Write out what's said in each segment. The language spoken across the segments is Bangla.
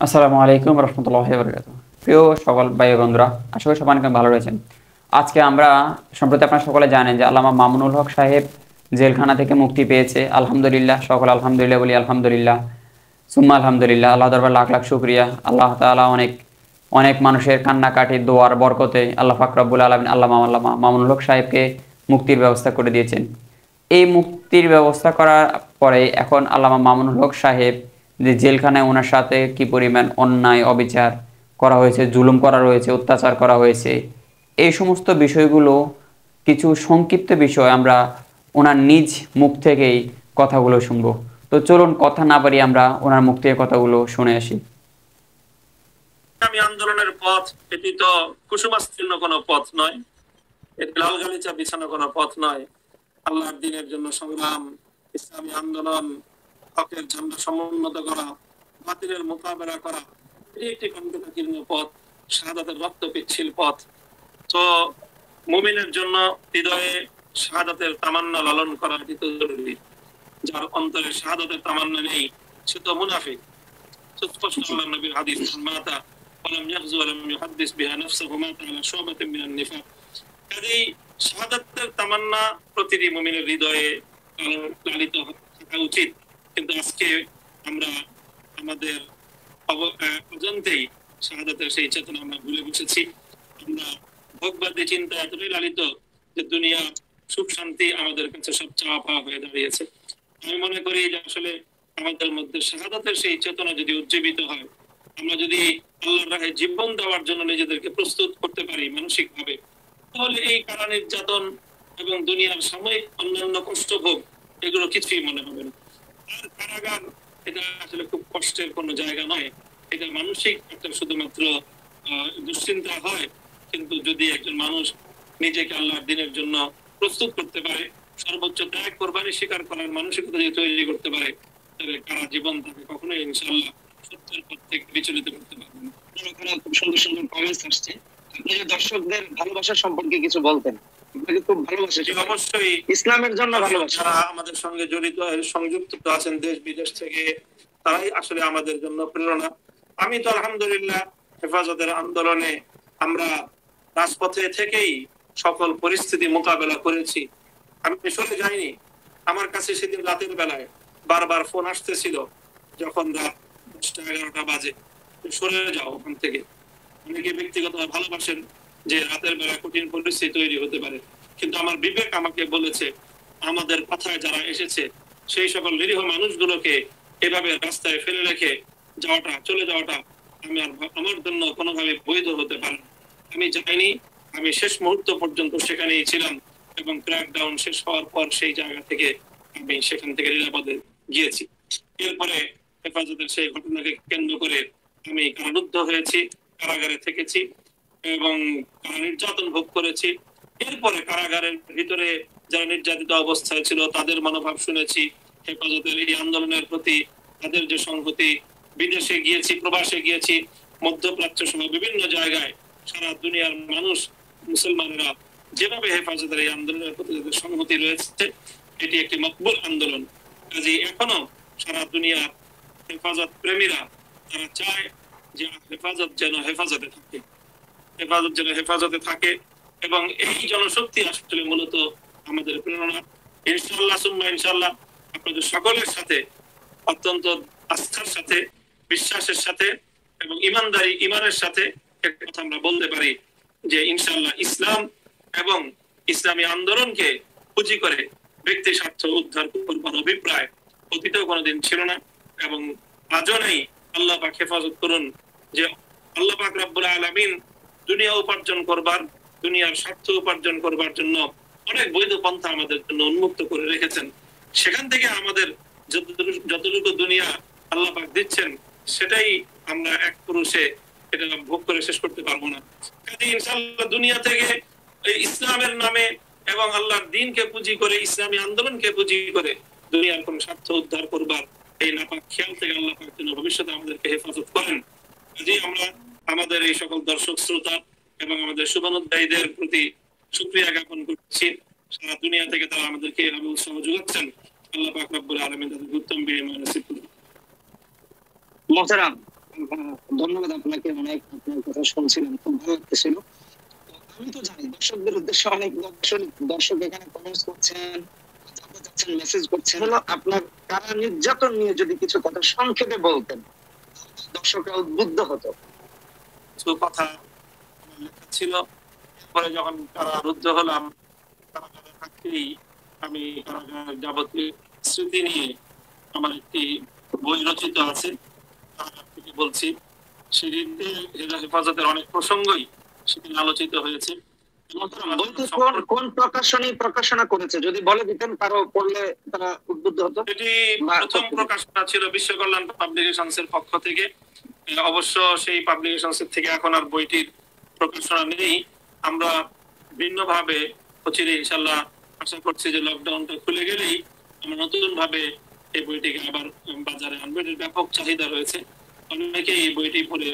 আসসালামু আলাইকুম রহমতুল্লাহি ওয়া বারাকাতুহু। প্রিয় সকল ভাই ও বন্ধুরা, আশা করি সবাই অনেক ভালো রয়েছেন। আজকে আমরা সম্প্রতি আপনারা সকলে জানেন যে আল্লামা মামুনুল হক সাহেব জেলখানা থেকে মুক্তি পেয়েছে। আলহামদুলিল্লাহ, সকল আলহামদুলিল্লাহ বলি। আলহামদুলিল্লাহ, সুম্মা আলহামদুলিল্লাহ। আল্লাহ দরবার লাখ লাখ শুকরিয়া। আল্লাহ তাআলা অনেক অনেক মানুষের কান্নাকাটি দোয়ার বরকতে আল্লাহ পাক রব্বুল আলামিন আল্লামা মামুনুল হক সাহেবকে মুক্তির ব্যবস্থা করে দিয়েছেন। এই মুক্তির ব্যবস্থা করার পরে এখন আল্লামা মামুনুল হক সাহেব যে জেলখানায় ওনার সাথে কি পরিমাণ অন্যায় অবিচার করা হয়েছে, জুলুম করা হয়েছে, অত্যাচার করা হয়েছে, এই সমস্ত বিষয়গুলো কিছু সংক্ষিপ্ত বিষয় আমরা ওনার নিজ মুখ থেকেই কথাগুলো শুনবো। তো চলুন কথা না পারি আমরা ওনার মুখ থেকে কথাগুলো শুনে আসি। ইসলামী আন্দোলনের পথ এটি তো কুসুমাস্তীর্ণ কোনো পথ নয়, এটি লাল গালিচা বিছানো কোনো পথ নয়। আল্লাহর দ্বীনের জন্য সংগ্রাম, ইসলামী আন্দোলন, হকের ঝান্ডা সমুন্নত করা, বাতিলের মোকাবেলা করা, এটি একটি কণ্টকাকীর্ণ পথ, শাহাদাতের রক্ত পিচ্ছিল পথ। তো মুমিনের জন্য হৃদয়ে শাহাদাতের তামান্না লালন করা এটি তো জরুরি। যার অন্তরে শাহাদাতের তামান্না নেই সে তো মুনাফিক। সুস্পষ্ট আল্লাহর নবীর হাদিস, মাতা ولم يغزو ولم يحدث بها نفسه مات على شعبة من النفاق। কাজেই শাহাদাতের তামান্না প্রতিটি মুমিনের হৃদয়ে লালিত থাকা উচিত। কিন্তু আজকে আমরা আমাদের অজান্তেই শাহাদাতের সেই চেতনা আমরা ভুলে বসেছি। আমরা ভোগবাদী চিন্তা এতটাই লালিত যে দুনিয়া সুখ শান্তি আমাদের কাছে সব চাওয়া পাওয়া হয়ে দাঁড়িয়েছে। আমি মনে করি যে আসলে আমাদের মধ্যে শাহাদাতের সেই চেতনা যদি উজ্জীবিত হয়, আমরা যদি আল্লাহর রাহে জীবন দেওয়ার জন্য নিজেদেরকে প্রস্তুত করতে পারি মানসিক ভাবে, তাহলে এই কারা নির্যাতন এবং দুনিয়ার সাময়িক অন্যান্য কষ্টভোগ এগুলো কিছুই মনে হবে না। আর কারাগার এটা আসলে খুব কষ্টের কোনো জায়গা নয়, এটা মানসিক একটা শুধুমাত্র দুশ্চিন্তা হয়। কিন্তু যদি একজন মানুষ নিজেকে আল্লাহর দ্বীনের জন্য প্রস্তুত করতে পারে, সর্বোচ্চ ত্যাগ কোরবানি স্বীকার করার মানসিকতা যদি তৈরি করতে পারে, তাহলে কারা জীবন তাকে কখনোই ইনশাআল্লাহ সত্যের পথ থেকে বিচলিত করতে পারবে না। খুব সুন্দর সুন্দর কমেন্টস আসছে। আপনি যে দর্শকদের ভালোবাসা সম্পর্কে কিছু বলতেন, আপনাকে খুব ভালোবাসে। অবশ্যই ইসলামের জন্য ভালোবাসা। যারা আমাদের সঙ্গে জড়িত সংযুক্ত আছেন দেশ বিদেশ থেকে, তারাই আসলে আমাদের জন্য প্রেরণা। আমি তো আলহামদুলিল্লাহ হেফাজতের আন্দোলনে আমরা রাজপথে থেকেই সকল পরিস্থিতি মোকাবেলা করেছি। আমি সরে যাইনি। আমার কাছে সেদিন রাতের বেলায় বারবার ফোন আসতেছিল, যখন রাত 10টা-11টা বাজে, সরে যাও ওখান থেকে। অনেকে ব্যক্তিগত ভালোবাসেন যে রাতের বেলা কঠিন পরিস্থিতি তৈরি হতে পারে, কিন্তু আমার বিবেক আমাকে বলেছে আমাদের কথায় যারা এসেছে সেই সকল নিরীহ মানুষগুলোকে এভাবে রাস্তায় ফেলে রেখে চলে যাওয়াটা আমার জন্য কোনোভাবে বৈধ হতে পারে। আমি যাইনি, আমি শেষ মুহূর্ত পর্যন্ত সেখানেই ছিলাম এবং ক্র্যাকডাউন শেষ হওয়ার পর সেই জায়গা থেকে আমি সেখান থেকে নিরাপদে গিয়েছি। এরপরে হেফাজতের সেই ঘটনাকে কেন্দ্র করে আমি কারারুদ্ধ হয়েছি, কারাগারে থেকেছি এবং নির্যাতন ভোগ করেছি। এরপরে কারাগারের ভিতরে যারা নির্যাতিত অবস্থায় ছিল তাদের মনোভাব শুনেছি, হেফাজতের এই আন্দোলনের প্রতি তাদের যে সংহতি, বিদেশে গিয়েছি, প্রবাসে গিয়েছি, মধ্যপ্রাচ্য সহ বিভিন্ন জায়গায় সারা দুনিয়ার মানুষ, মুসলমানেরা যেভাবে হেফাজতের এই আন্দোলনের প্রতি যাদের সংহতি রয়েছে, এটি একটি মকবুল আন্দোলন। কাজে এখনো সারা দুনিয়ার হেফাজত প্রেমীরা তারা চায় যে হেফাজত যেন হেফাজতে থাকে, হেফাজত যেন হেফাজতে থাকে। এবং এই জনশক্তি আসলে মূলত আমাদের প্রেরণা। ইনশাআল্লাহ সুম্মা ইনশাআল্লাহ আপনাদের সকলের সাথে অত্যন্ত আস্থার সাথে, বিশ্বাসের সাথে এবং ইমানের সাথে একটা কথা আমরা বলতে পারি যে ইনশাআল্লাহ ইসলাম এবং ইসলামী আন্দোলনকে পুঁজি করে ব্যক্তি স্বার্থ উদ্ধার করবার অভিপ্রায় অতীতেও কোনোদিন ছিল না এবং আজও নেই। আল্লাহ পাক হেফাজত করুন যে আল্লাহ পাক রব্বুল আলামিন দুনিয়া উপার্জন করবার, দুনিয়ার স্বার্থ উপার্জন করবার জন্য অনেক বৈধ পন্থা আমাদের জন্য উন্মুক্ত করে রেখেছেন। সেখান থেকে আমাদের যতটুকু দুনিয়া আল্লাহ পাক দিচ্ছেন সেটাই আমরা এক পুরুষে এটা ভোগ করে শেষ করতে পারবো না। কাজে ইনশাআল্লাহ দুনিয়া থেকে এই ইসলামের নামে এবং আল্লাহর দ্বীনকে পুঁজি করে, ইসলামী আন্দোলনকে পুঁজি করে দুনিয়ার কোন স্বার্থ উদ্ধার করবার এই নাপাক খেয়াল থেকে আল্লাহ পাক যেন ভবিষ্যতে আমাদেরকে হেফাজত করেন। কাজেই আমরা আমাদের এই সকল দর্শক শ্রোতা এবং আমাদের শুভানুধ্যায়ীদের প্রতি শুকরিয়া জ্ঞাপন করছি। সারা দুনিয়া থেকে তারা আমাদেরকে এভাবে উৎসাহ যোগাচ্ছেন। আল্লাহ পাক রব্বুল আলামিন তাদের উত্তম বিনিময় নসিব করুন। মোহতারাম, ধন্যবাদ আপনাকে, অনেক আপনার কথা শুনছিলাম, খুব ভালো লাগতেছিল। আমি তো জানি দর্শকদের উদ্দেশ্যে অনেক দর্শক এখানে কমেন্টস করছেন, জানতে চাচ্ছেন, মেসেজ করছেন। হলো আপনার কারা নির্যাতন নিয়ে যদি কিছু কথা সংক্ষেপে বলতেন, দর্শকরা উদ্বুদ্ধ হতো। কিছু কথা আমার লেখা ছিল, পরে যখন কারারুদ্ধ হলাম কারাগারে থাকতেই আমি কারাগারের যাবতীয় স্মৃতি নিয়ে আমার একটি বই রচিত আছে, কারাগার থেকে বলছি। সেটিতে হেফাজতের অনেক প্রসঙ্গই সেখানে আলোচিত হয়েছে। বইটি কোন প্রকাশনী প্রকাশনা করেছে যদি বলে দিতেন, কারো পড়লে তারা উদ্বুদ্ধ হতো। এটি প্রথম প্রকাশনা ছিল বিশ্ব কল্যাণ পাবলিকেশনস এর পক্ষ থেকে। অবশ্য সেই পাবলিকেশনস এর থেকে এখন আর বইটির প্রকাশনা নেই। আমরা ভিন্নভাবে অচিরে ইনশাল্লাহ আশা করছি যে লকডাউনটা খুলে গেলেই আমরা নতুন ভাবে এই বইটিকে আবার বাজারে আনবো। এর ব্যাপক চাহিদা রয়েছে, অনেকেই এই বইটি পড়ে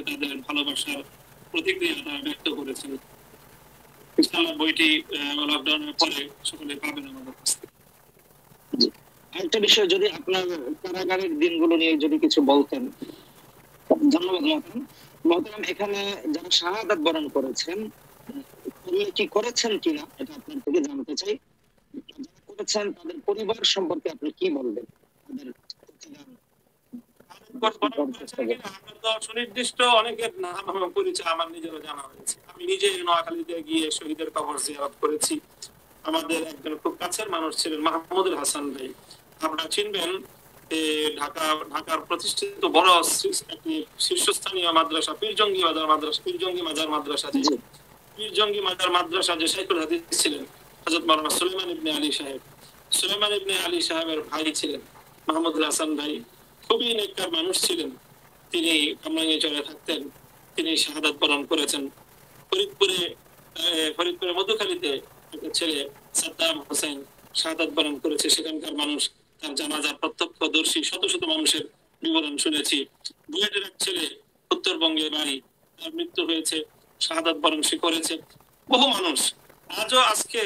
তাদের ভালোবাসার প্রতিক্রিয়া তারা ব্যক্ত করেছেন। ইনশাল্লাহ বইটি লকডাউনের পরে সকলে পাবেন আমাদের কাছ থেকে। আরেকটা বিষয়, যদি আপনার কারাগারের দিনগুলো নিয়ে যদি কিছু বলতেন। ধন্যবাদ মহতারাম। মহতারাম, এখানে যারা শাহাদাত বরণ করেছেন, কি করেছেন কিনা এটা আপনার থেকে জানতে চাই। যারা করেছেন তাদের পরিবার সম্পর্কে আপনি কি বলবেন? আমরা তো সুনির্দিষ্ট অনেকের নাম এবং পরিচয় আমার নিজেরও জানা হয়েছে। আমি নিজে নোয়াখালীতে গিয়ে শহীদের কবর জিয়ারত করেছি। আমাদের একজন খুব কাছের মানুষ ছিলেন মাহমুদুল হাসান ভাই, আপনারা চিনবেন। ঢাকার প্রতিষ্ঠিত বড় একটি শীর্ষস্থানীয় মাদ্রাসা পীরজঙ্গি মাজার মাদ্রাসা, পীরজঙ্গি মাজার মাদ্রাসা, পীরজঙ্গি মাজার মাদ্রাসা যে শাইখুল হাদিস ছিলেন হযরত মাওলানা সুলাইমান ইবনে আলী সাহেব, সুলাইমান ইবনে আলী সাহেবের ভাই ছিলেন মাহমুদুল হাসান ভাই। খুবই নেককার মানুষ ছিলেন তিনি, কামরাঙ্গীরচরে থাকতেন। তিনি শাহাদাত বরণ করেছেন। ফরিদপুরে মধুখালীতে একটা ছেলে সাদ্দাম হোসেন শাহাদাত বরণ করেছে। সেখানকার মানুষ তার জানাজার প্রত্যক্ষদর্শী, শত শত মানুষের বিবরণ শুনেছি। বুয়েটের এক ছেলে উত্তরবঙ্গে বাড়ি, তার মৃত্যু হয়েছে, শাহাদাত বরণ সে করেছে। বহু মানুষ আজও আজকে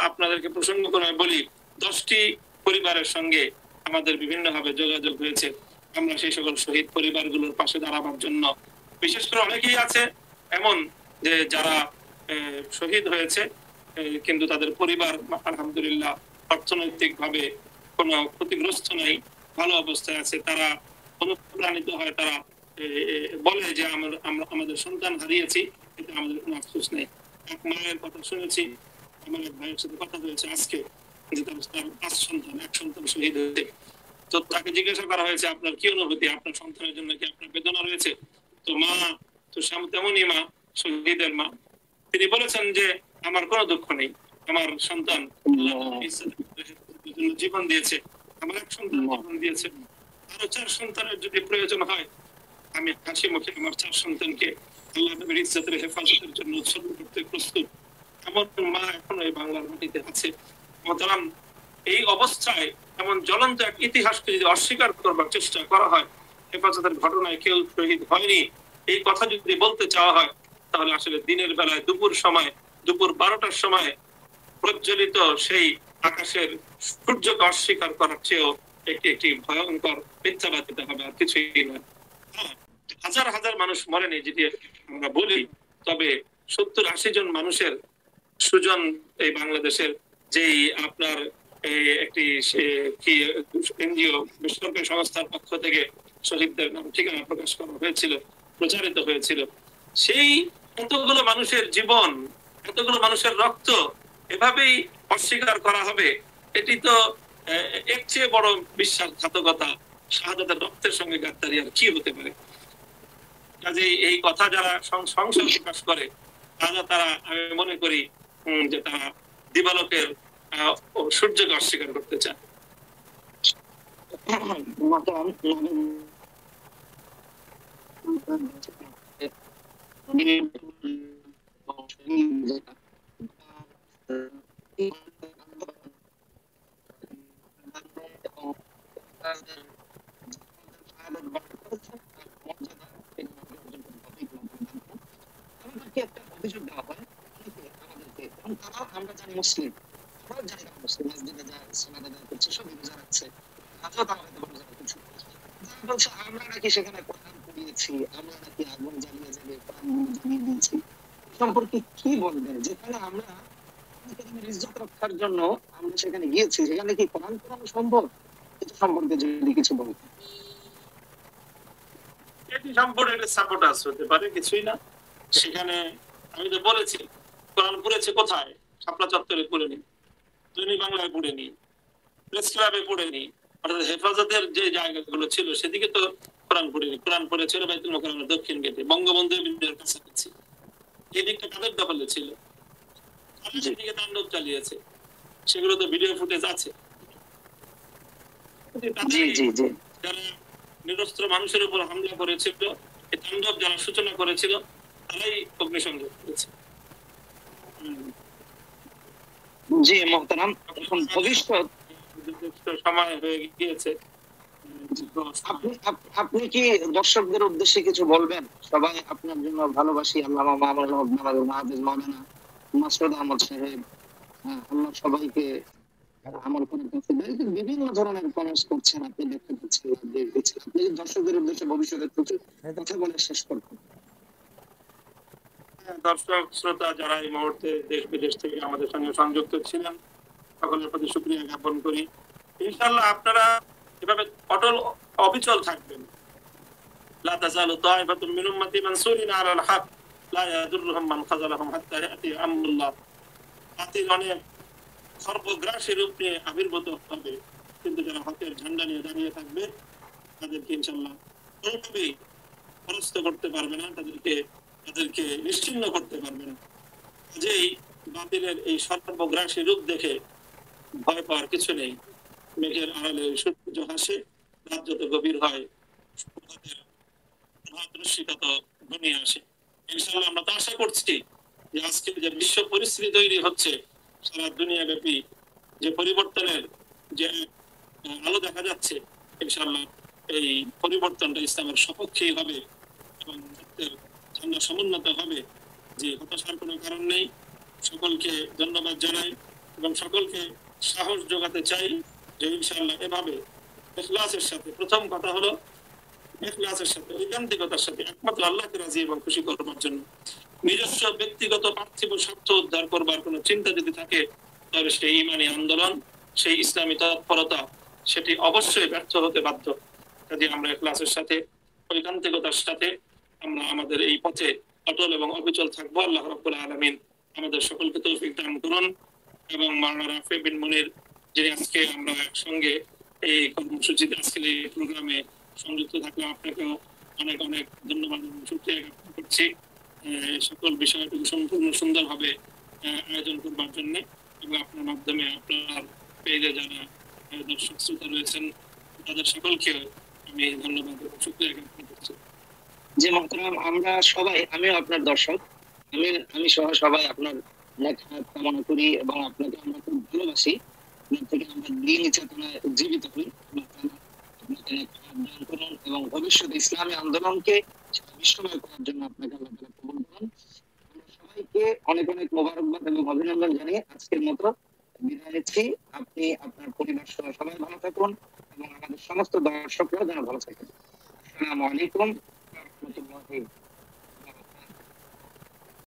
আপনাদেরকে প্রসঙ্গ করে বলি, 10টি পরিবারের সঙ্গে আমাদের বিভিন্নভাবে যোগাযোগ হয়েছে। আমরা সেই সকল শহীদ পরিবারগুলোর পাশে দাঁড়াবার জন্য, বিশেষ করে অনেকেই আছে এমন যে যারা শহীদ হয়েছে কিন্তু তাদের পরিবার আলহামদুলিল্লাহ অর্থনৈতিক ভাবে কোনো ক্ষতিগ্রস্ত নাই, ভালো অবস্থায় আছে। তারা অনুপ্রাণিত হয়, তারা বলে যে আমরা আমাদের সন্তান হারিয়েছি, কিন্তু আমাদের কোনো আফসোস নেই। এক মায়ের কথা শুনেছি, আমার এক ভাইয়ের সাথে কথা হয়েছে আজকে, যে তার 5 সন্তান, এক সন্তান শহীদ হয়েছে। তো তাকে জিজ্ঞাসা করা হয়েছে আপনার কি অনুভূতি, আপনার সন্তানের জন্য কি আপনার বেদনা রয়েছে? তো মা তো তেমনই মা, শহীদের মা, তিনি বলেছেন যে আমার কোনো দুঃখ নেই, আমার সন্তান জীবন দিয়েছে, আমার এক সন্তান জীবন দিয়েছে, আরো 4 সন্তানের যদি প্রয়োজন হয় আমি হাসি মুখে আমার 4 সন্তানকে আল্লাহ নবীর ইজ্জতের হেফাজতের জন্য উৎসর্গ করতে প্রস্তুত। এমন মা এখনো এই বাংলার মাটিতে আছে। মহতারাম, এই অবস্থায় এমন জ্বলন্ত এক ইতিহাসকে যদি অস্বীকার করবার চেষ্টা করা হয়, হেফাজতের ঘটনায় কেউ শহীদ হয়নি এই কথা যদি বলতে চাওয়া হয়, তাহলে আসলে দিনের বেলায় দুপুর 12টার সময় প্রজ্বলিত সেই আকাশের সূর্যকে অস্বীকার করার চেয়েও একটি ভয়ঙ্কর মিথ্যাবাদিতে হবে, আর কিছুই নয়। হাজার হাজার মানুষ মরেনি যদি আমরা বলি, তবে 70-80 জন মানুষের সুজন এই বাংলাদেশের যেই আপনার একটি কি এনজিও বেসরকারি সংস্থার পক্ষ থেকে শহীদদের নাম ঠিকানা প্রকাশ করা হয়েছিল, প্রচারিত হয়েছিল, সেই এতগুলো মানুষের জীবন, এতগুলো মানুষের রক্ত এভাবেই অস্বীকার করা হবে, এটি তো এর চেয়ে বড় বিশ্বাসঘাতকতা, শাহাদাতের রক্তের সঙ্গে গাদ্দারি আর কি হতে পারে? কাজেই এই কথা যারা সংশয় প্রকাশ করে তারা আমি মনে করি যে তারা দিবালোকের সূর্যকে অস্বীকার করতে চায়। একটা অভিযোগ দেওয়া হয় আমাদেরকে, আমরা জানি মুসলিম, আমরা জানি না মুসলিম, মসজিদে যায়, সালাত আদায় করছে, সব রোজা রাখছে, হাজরত আমাদের রোজা রাখছে, বলছে আমরা নাকি সেখানে কোরআন দিয়েছি, আমরা নাকি আগুন জ্বালিয়ে জ্বালিয়ে প্রাণগুলো জ্বালিয়ে দিয়েছি, সম্পর্কে কি বলবেন? যেখানে আমরা ইজ্জত রক্ষার জন্য আমরা সেখানে গিয়েছি, সেখানে কি কোরআন পড়ানো সম্ভব? এটা সম্পর্কে যদি কিছু বলতেন। এটি সম্পূর্ণ একটা সাপোর্টাস হতে পারে, কিছুই না। সেখানে আমি তো বলেছি কোরআন পড়েছে কোথায়? শাপলা চত্বরে পড়েনি, দৈনিক বাংলায় পড়েনি, প্রেস ক্লাবে পড়েনি, অর্থাৎ হেফাজতের যে জায়গাগুলো ছিল সেদিকে তো কোরআন পড়েনি। কোরআন পড়েছিল বাইতুল মোকাররমের দক্ষিণ গেটে, বঙ্গবন্ধু বিদ্যার কাছাকাছি। এই দিকটা কাদের দখলে ছিল? তারা সেদিকে তাণ্ডব চালিয়েছে, সেগুলো তো ভিডিও ফুটেজ আছে। জি জি জি। যারা নিরস্ত্র মানুষের উপর হামলা করেছিল, এই তাণ্ডব যারা সূচনা করেছিল, তারাই অগ্নিসংযোগ করেছে। জি মোহতারাম, এখন ভবিষ্যৎ সময় হয়ে গিয়েছে। আপনি কি দর্শকদের উদ্দেশ্যে কিছু বলবেন? সবাই আপনার জন্য ভালোবাসি, আল্লামা মামুনুল হক মাহফুজ মাওলানা মাসুদ আহমদ সাহেব, আল্লাহ সবাইকে আমল করার কাছে বিভিন্ন ধরনের কমেন্টস করছেন, আপনি দেখতে পাচ্ছেন, আপনি দর্শকদের উদ্দেশ্যে ভবিষ্যতে কিছু কথা বলে শেষ করবেন। দর্শক শ্রোতা যারা এই মুহূর্তে দেশ বিদেশ থেকে আমাদের সঙ্গে সংযুক্ত ছিলেন, সকলের প্রতি শুকরিয়া জ্ঞাপন করি। ইনশাআল্লাহ আপনারা এভাবে অটল অবিচল থাকবেন। লা তাজালু তাইফাতুম মিন উম্মতি মানসুরিন আলাল হক লা ইয়াদুররুহুম মান খাযালাহুম হাত্তা ইয়াতি আমরুল্লাহ। জাতির অনেক সর্বগ্রাসী রূপ নিয়ে আবির্ভূত হবে, কিন্তু যারা হকের ঝান্ডা নিয়ে দাঁড়িয়ে থাকবে তাদেরকে ইনশাআল্লাহ কোনোভাবেই পরাস্ত করতে পারবে না, তাদেরকে নিশ্চিহ্ন করতে পারবে না। যেই বাতিলের এই সর্বগ্রাসী রূপ দেখে ভয় পাওয়ার কিছু নেই। মেঘের আড়ালে সূর্য হাসে, রাত যত গভীর হয় প্রভাত রশ্মি তত ঘনিয়ে আসে। ইনশাআল্লাহ আমরা তো আশা করছি যে আজকে যে বিশ্ব পরিস্থিতি তৈরি হচ্ছে, সারা দুনিয়া ব্যাপী যে পরিবর্তনের যে আলো দেখা যাচ্ছে, ইনশাআল্লাহ এই পরিবর্তনটা ইসলামের সপক্ষেই হবে এবং সত্যের ঝান্ডা সমুন্নত হবে। যে হতাশার কোনো কারণ নেই। সকলকে ধন্যবাদ জানাই এবং সকলকে সাহস যোগাতে চাই যে ইনশাআল্লাহ এভাবে ইখলাসের সাথে, প্রথম কথা হলো ইখলাসের সাথে, ঐকান্তিকতার সাথে একমাত্র আল্লাহকে রাজি এবং খুশি করবার জন্য নিজস্ব ব্যক্তিগত পার্থিব স্বার্থ উদ্ধার করবার কোনো চিন্তা যদি থাকে, তাহলে সেই ইমানি আন্দোলন, সেই ইসলামী তৎপরতা, সেটি অবশ্যই ব্যর্থ হতে বাধ্য। কাজে আমরা ইখলাসের সাথে, ঐকান্তিকতার সাথে আমরা আমাদের এই পথে অটল এবং অবিচল থাকবো। আল্লাহ রাব্বুল আলামিন আমাদের সকলকে তৌফিক দান করুন। এবং মাওলানা রাফি বিন মুনির, যিনি আজকে আমরা একসঙ্গে এই কর্মসূচিতে, আজকের এই প্রোগ্রামে সংযুক্ত থাকলাম, আপনাকেও অনেক অনেক ধন্যবাদ এবং শুকরিয়া জ্ঞাপন করছি সকল বিষয়টুকু সম্পূর্ণ সুন্দরভাবে আয়োজন করবার জন্য। এবং আপনার মাধ্যমে আপনার পেজে যারা দর্শক শ্রোতা রয়েছেন তাদের সকলকে আমি ধন্যবাদ এবং শুকরিয়া জ্ঞাপন করছি। জি মোহতারাম, আমরা সবাই, আমিও আপনার দর্শক, আমি সহ সবাই আপনার লেখা কামনা করি এবং আপনাকে আমরা খুব ভালোবাসি। আপনার থেকে আমরা দিনী চেতনায় উজ্জীবিত হই। আল্লাহ তাআলা আপনাকে দান করুন এবং ভবিষ্যতে ইসলামী আন্দোলনকে বিশ্বময় করার জন্য আপনাকে আল্লাহ তাআলা কবুল করুন। আমরা সবাইকে অনেক অনেক মোবারকবাদ এবং অভিনন্দন জানিয়ে আজকের মতো বিদায় নিচ্ছি। আপনি আপনার পরিবার সহ সবাই ভালো থাকুন এবং আমাদের সমস্ত দর্শকরাও যেন ভালো থাকেন। আসসালামু আলাইকুম ওয়া রাহমাতুল্লাহি